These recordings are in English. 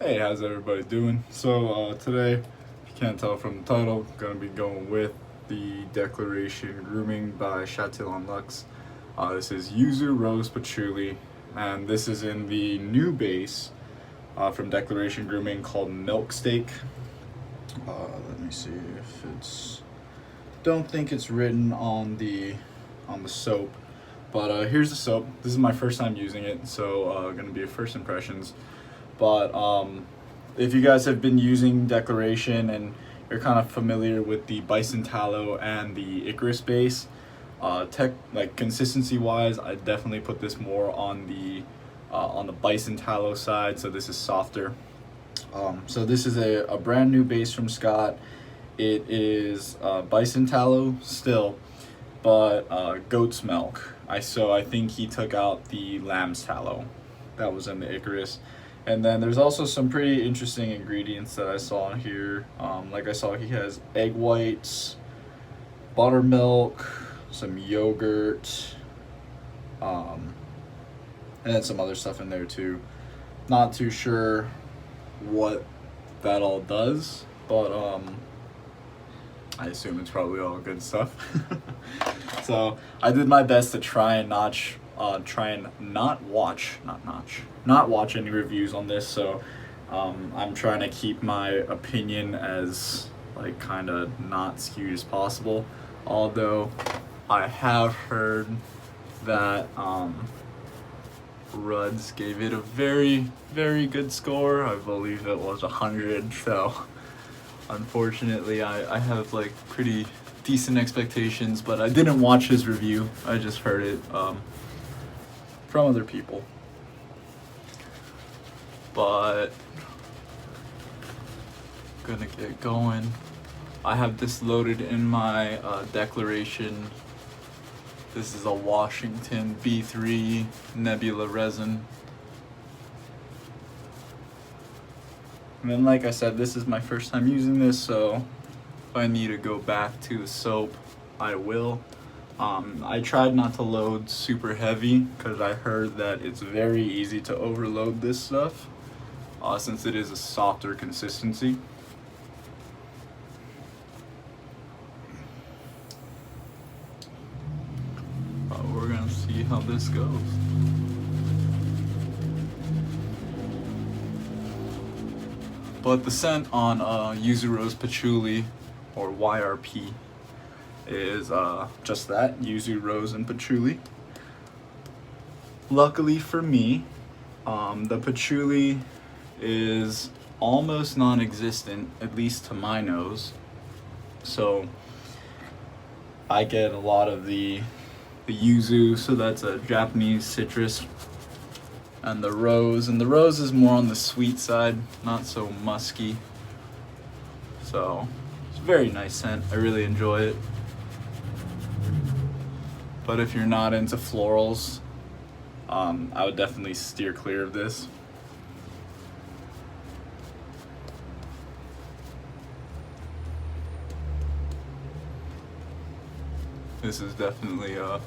Hey, how's everybody doing? So today, if you can't tell from the title, gonna be going with the Declaration Grooming by Chatillon Luxe. This is Yuzu Rose Patchouli, and this is in the new base from Declaration Grooming called Milksteak. Let me see if it's. Don't think it's written on the soap, but here's the soap. This is my first time using it, so gonna be first impressions. But if you guys have been using Declaration and you're kind of familiar with the Bison Tallow and the Icarus base, consistency wise, I definitely put this more on the Bison Tallow side. So this is softer. So this is a brand new base from Scott. It is Bison Tallow still, but goat's milk. I think he took out the lamb's tallow that was in the Icarus. And then there's also some pretty interesting ingredients that I saw in here. Like I saw he has egg whites, buttermilk, some yogurt, and then some other stuff in there too. Not too sure what that all does, but I assume it's probably all good stuff. So I did my best to try and not watch any reviews on this. So I'm trying to keep my opinion as kind of not skewed as possible. Although I have heard that Ruds gave it a very, very good score. I believe it was 100. So unfortunately, I have pretty decent expectations, but I didn't watch his review. I just heard it from other people. But gonna get going. I have this loaded in my Declaration. This is a Washington B3 Nebula resin. And then, like I said, this is my first time using this, so if I need to go back to the soap, I will. I tried not to load super heavy because I heard that it's very easy to overload this stuff since it is a softer consistency. We're gonna see how this goes. But the scent on Yuzu Rose Patchouli, or YRP, is just that, Yuzu Rose and Patchouli. Luckily for me, the patchouli is almost non-existent, at least to my nose. So I get a lot of the yuzu, so that's a Japanese citrus, and the rose is more on the sweet side, not so musky. So it's a very nice scent. I really enjoy it. But if you're not into florals, I would definitely steer clear of this. This is definitely a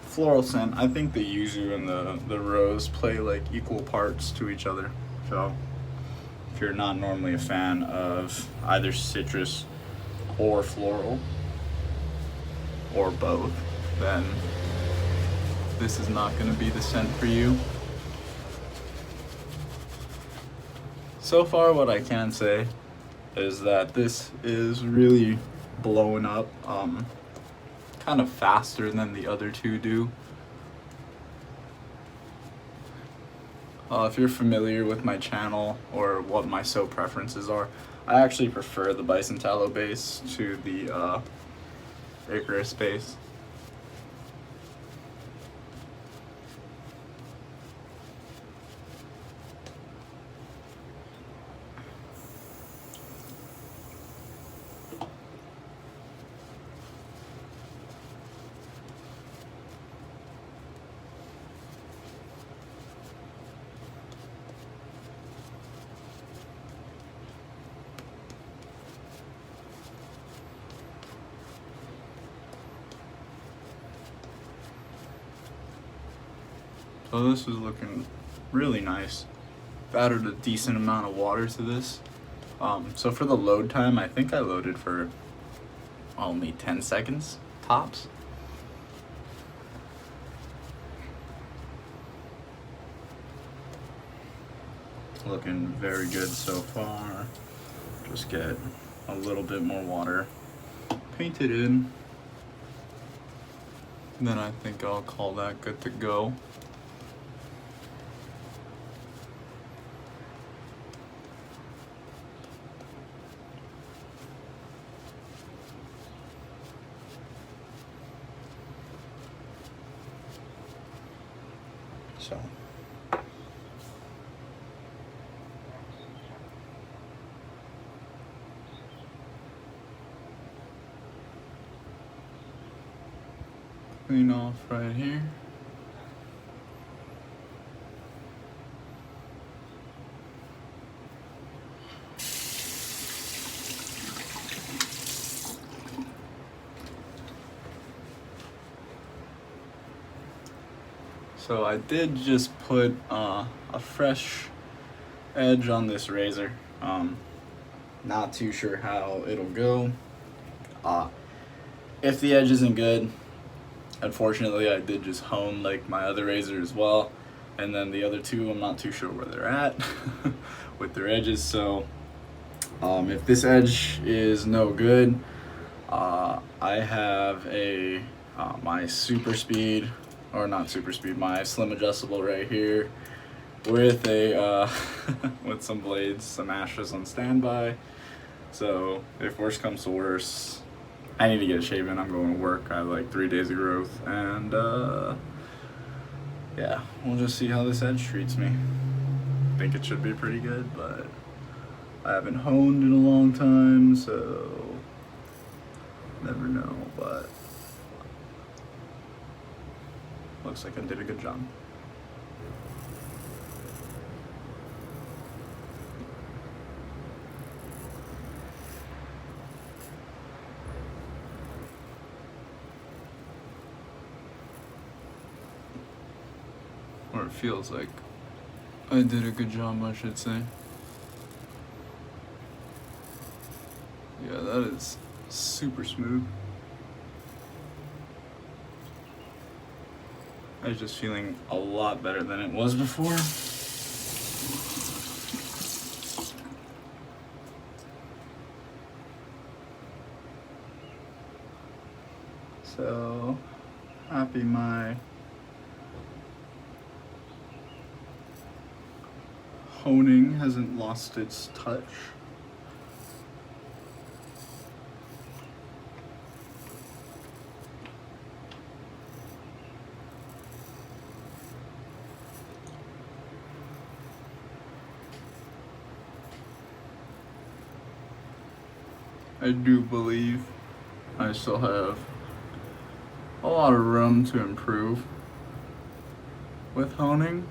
floral scent. I think the yuzu and the rose play equal parts to each other. So if you're not normally a fan of either citrus or floral, or both, then this is not going to be the scent for you. So far, what I can say is that this is really blowing up kind of faster than the other two do. If you're familiar with my channel or what my soap preferences are, I actually prefer the Bison Tallow base to the Icarus base. So this is looking really nice. I've added a decent amount of water to this. So for the load time, I think I loaded for only 10 seconds tops. Looking very good so far. Just get a little bit more water, paint it in, then I think I'll call that good to go. So clean off right here. So I did just put a fresh edge on this razor. Not too sure how it'll go. If the edge isn't good, unfortunately I did just hone like my other razor as well, and then the other two I'm not too sure where they're at with their edges. So if this edge is no good, I have a my super speed, or not super speed, my slim adjustable right here with a with some blades, some ashes on standby. So if worse comes to worse, I need to get shaven. I'm going to work. I have like 3 days of growth, and yeah, we'll just see how this edge treats me. I think it should be pretty good, but I haven't honed in a long time, so never know. But looks like I did a good job. Or it feels like I did a good job, I should say. Yeah, that is super smooth. I was just feeling a lot better than it was before. So happy my honing hasn't lost its touch. I do believe I still have a lot of room to improve with honing,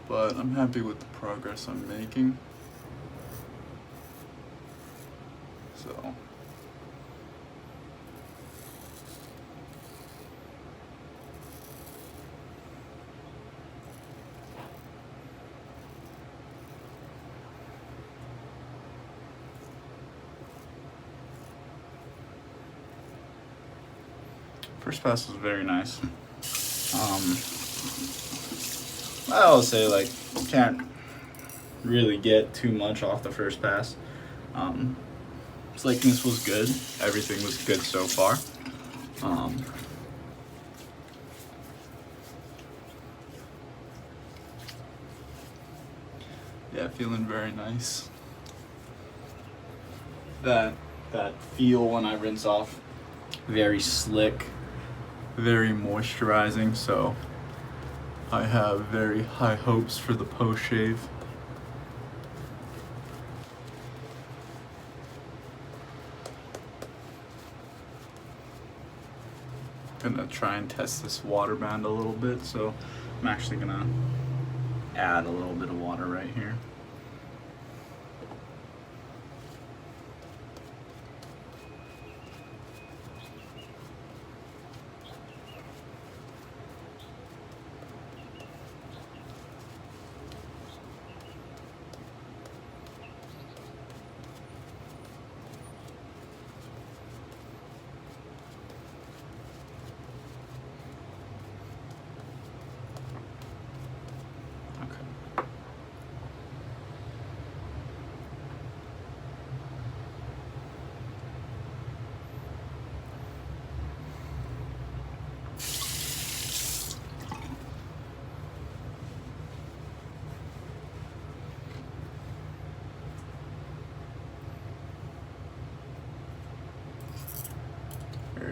but I'm happy with the progress I'm making. So first pass was very nice. I always say, like, you can't really get too much off the first pass. Slickness was good. Everything was good so far. Yeah, feeling very nice. That feel when I rinse off, very slick, very moisturizing, so I have very high hopes for the post shave. Gonna try and test this water band a little bit, so I'm actually gonna add a little bit of water right here.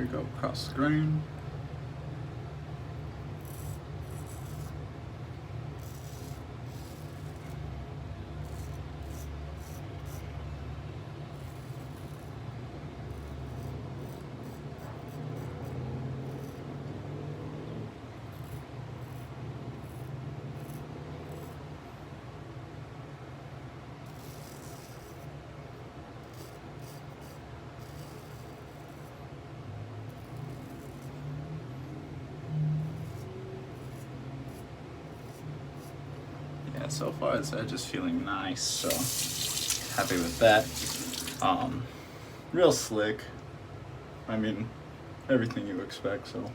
There you go, across the grain. Yeah, so far it's just feeling nice, so happy with that. Real slick. I mean, everything you expect, so.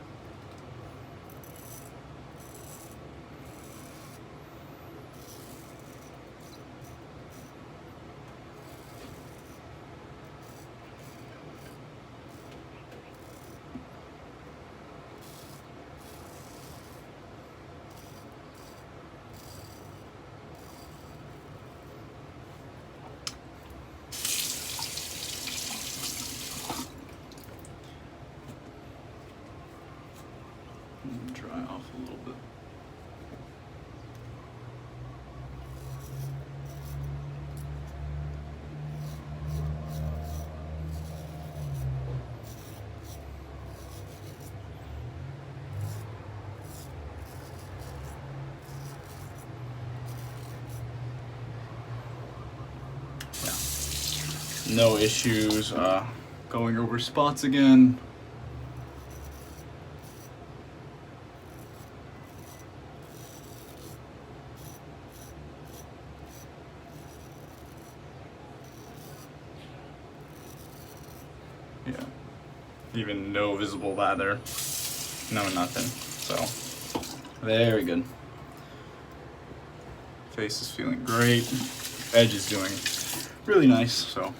Dry off a little bit. Yeah. No issues going over spots again. Yeah, even no visible lather, no nothing, so very good. Face is feeling great, edge is doing really nice, so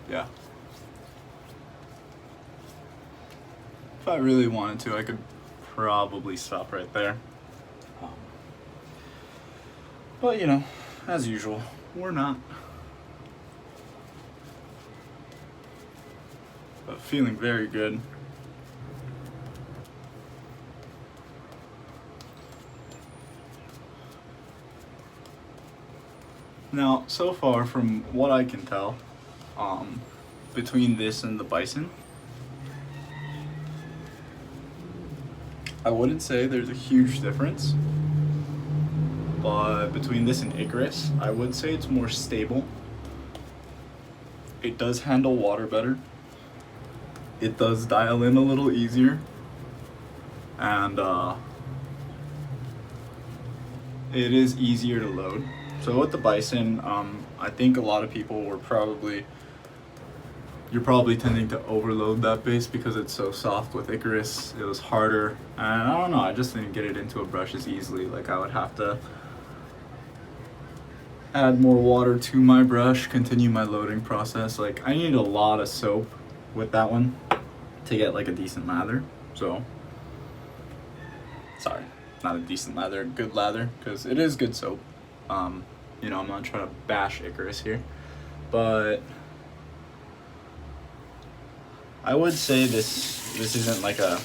yeah. If I really wanted to, I could probably stop right there. But you know, as usual, we're not. But feeling very good. Now, so far from what I can tell, between this and the bison, I wouldn't say there's a huge difference. But between this and Icarus, I would say it's more stable. It does handle water better. It does dial in a little easier. And it is easier to load. So with the bison, I think a lot of people were you're probably tending to overload that base because it's so soft. With Icarus, it was harder. And I don't know, I just didn't get it into a brush as easily. Like I would have to add more water to my brush, continue my loading process. Like I need a lot of soap with that one to get like a decent lather. So, sorry, not a decent lather, good lather, because it is good soap. You know, I'm not trying to bash Icarus here, but I would say this isn't like a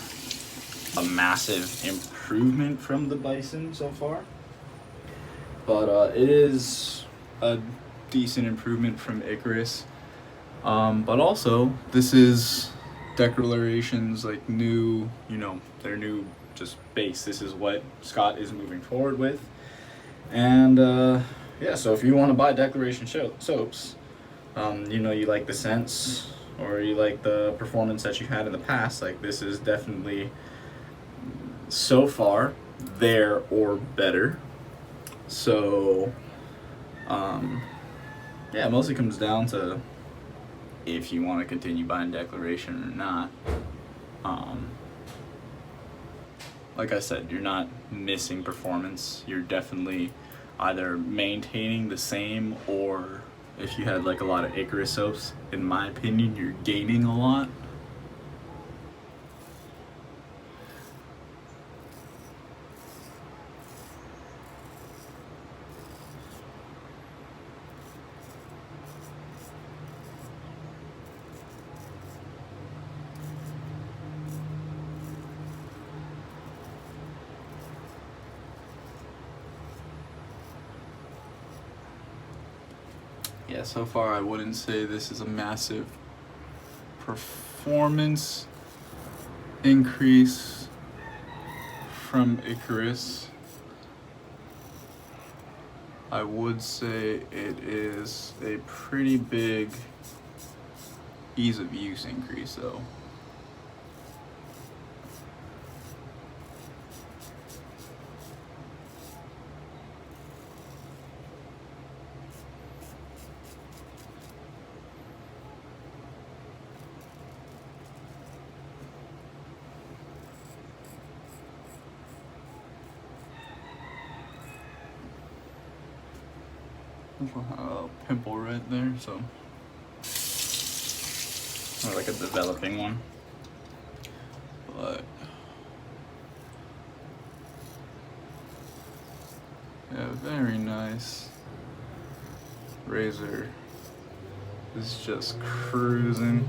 massive improvement from the bison so far, but it is a decent improvement from Icarus. But also this is Declaration's like new, you know, their new just base. This is what Scott is moving forward with, and yeah. So if you want to buy Declaration soaps, you know, you like the scents or you like the performance that you had in the past, like this is definitely so far there or better. So yeah, it mostly comes down to if you want to continue buying Declaration or not. Like I said, you're not missing performance. You're definitely either maintaining the same, or if you had like a lot of Icarus soaps, in my opinion, you're gaining a lot. yeah, so far I wouldn't say this is a massive performance increase from Icarus. I would say it is a pretty big ease of use increase though. A pimple right there, so Or like a developing one. but yeah, very nice. Razor is just cruising.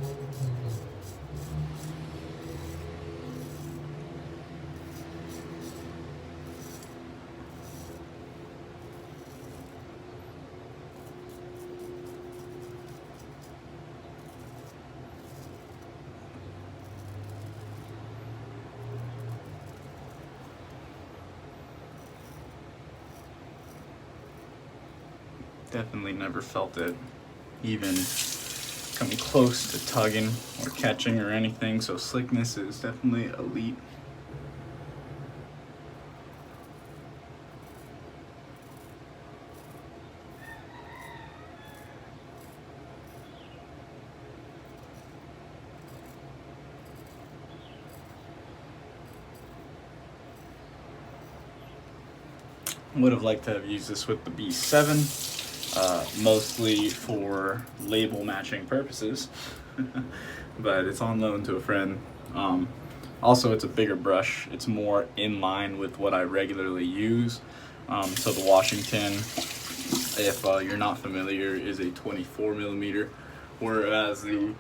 Definitely never felt it even coming close to tugging or catching or anything, so slickness is definitely elite. Would have liked to have used this with the B7. Mostly for label matching purposes, but it's on loan to a friend. Also, it's a bigger brush. It's more in line with what I regularly use. So the Washington, if you're not familiar, is a 24 millimeter, whereas the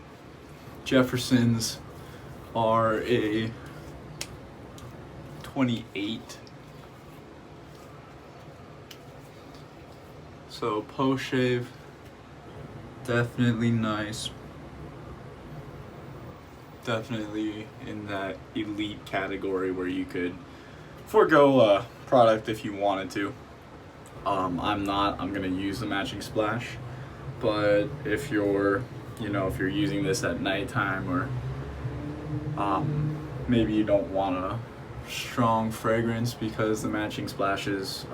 Jeffersons are a 28. So post shave, definitely nice. Definitely in that elite category where you could forego a product if you wanted to. I'm not. I'm gonna use the matching splash, but if you're, if you're using this at nighttime or maybe you don't want a strong fragrance because the matching splashes,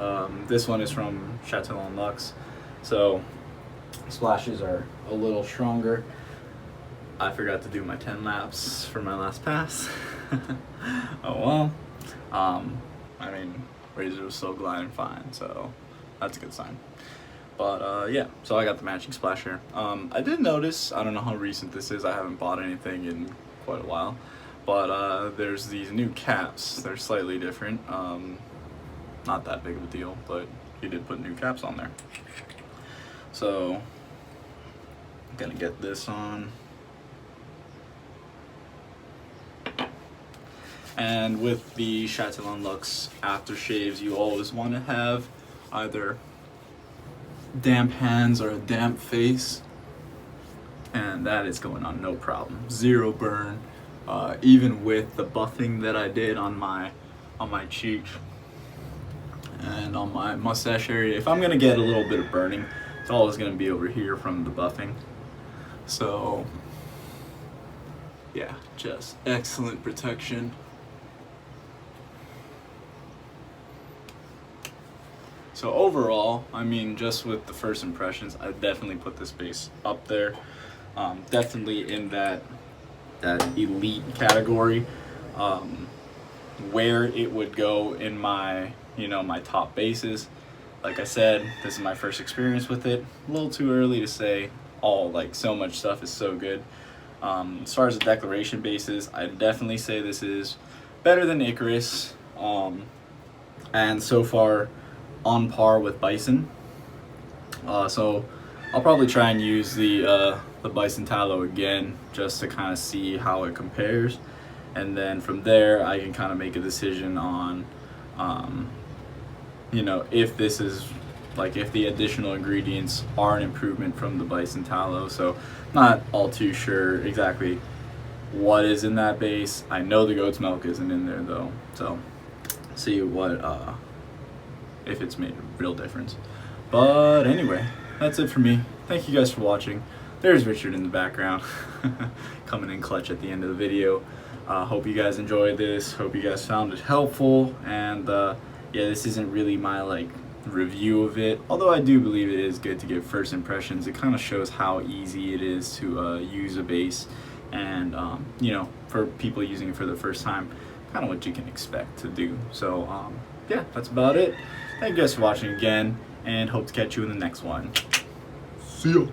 this one is from Chateau Luxe, so splashes are a little stronger. I forgot to do my 10 laps for my last pass. Oh well. I mean, Razor was still gliding fine, so that's a good sign. But yeah, so I got the matching splash here. I did notice, I don't know how recent this is, I haven't bought anything in quite a while, but there's these new caps. They're slightly different. Not that big of a deal, but he did put new caps on there. So I'm gonna get this on. And with the Chateau Luxe aftershaves, you always want to have either damp hands or a damp face, and that is going on no problem. Zero burn, even with the buffing that I did on my cheek and on my mustache area. If I'm gonna get a little bit of burning, it's always gonna be over here from the buffing. So yeah, just excellent protection. So overall, I mean, just with the first impressions, I definitely put this base up there. Definitely in that elite category, where it would go in my, my top bases. Like I said, this is my first experience with it. A little too early to say so much stuff is so good. As far as the declaration bases, I'd definitely say this is better than Icarus, and so far on par with Bison. So I'll probably try and use the Bison Tallow again just to kind of see how it compares, and then from there I can kind of make a decision on if this is like if the additional ingredients are an improvement from the bison tallow. So not all too sure exactly what is in that base. I know the goat's milk isn't in there though, so see what if it's made a real difference. But anyway, that's it for me. Thank you guys for watching. There's Richard in the background coming in clutch at the end of the video. Hope you guys enjoyed this. Hope you guys found it helpful. And yeah, this isn't really my like review of it, although I do believe it is good to give first impressions. It kind of shows how easy it is to use a base, and you know, for people using it for the first time, kind of what you can expect to do. So yeah, that's about it. Thank you guys for watching again, and hope to catch you in the next one. See ya.